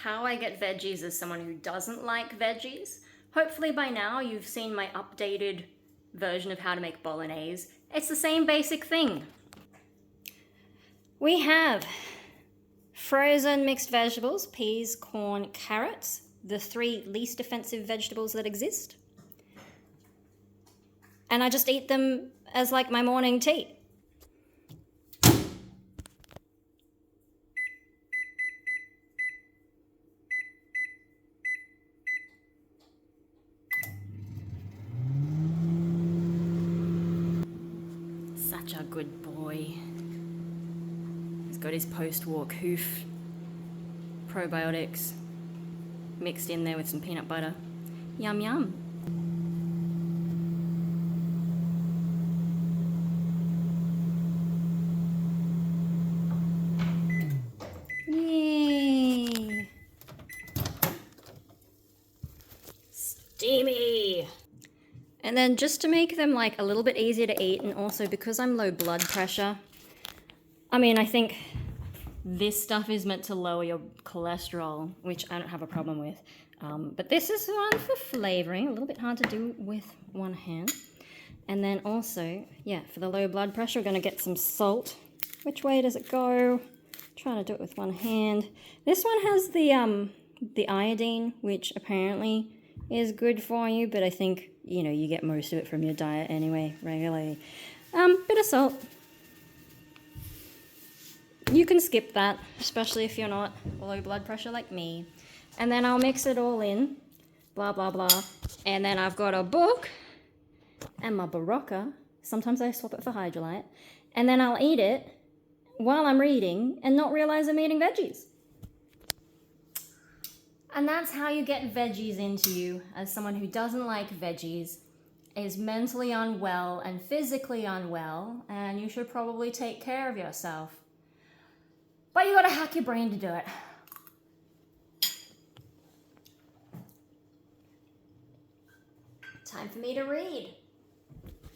how I get veggies as someone who doesn't like veggies. Hopefully by now you've seen my updated version of how to make bolognese. It's the same basic thing. We have frozen mixed vegetables, peas, corn, carrots, the 3 least offensive vegetables that exist. And I just eat them as like my morning tea. Such a good boy. He's got his post-walk hoof, probiotics, mixed in there with some peanut butter. Yum yum. Yay! Steamy! And then just to make them like a little bit easier to eat, and also because I'm low blood pressure, I mean, I think this stuff is meant to lower your cholesterol, which I don't have a problem with. But this is one for flavoring, a little bit hard to do with one hand. And then also, yeah, for the low blood pressure, we're gonna get some salt. Which way does it go? Trying to do it with one hand. This one has the iodine, which apparently is good for you, but I think, you know, you get most of it from your diet anyway, regularly. Bit of salt. You can skip that, especially if you're not low blood pressure like me. And then I'll mix it all in, blah, blah, blah. And then I've got a book and my Barocca. Sometimes I swap it for Hydrolyte. And then I'll eat it while I'm reading and not realize I'm eating veggies. And that's how you get veggies into you as someone who doesn't like veggies, is mentally unwell and physically unwell, and you should probably take care of yourself. But you gotta hack your brain to do it. Time for me to read.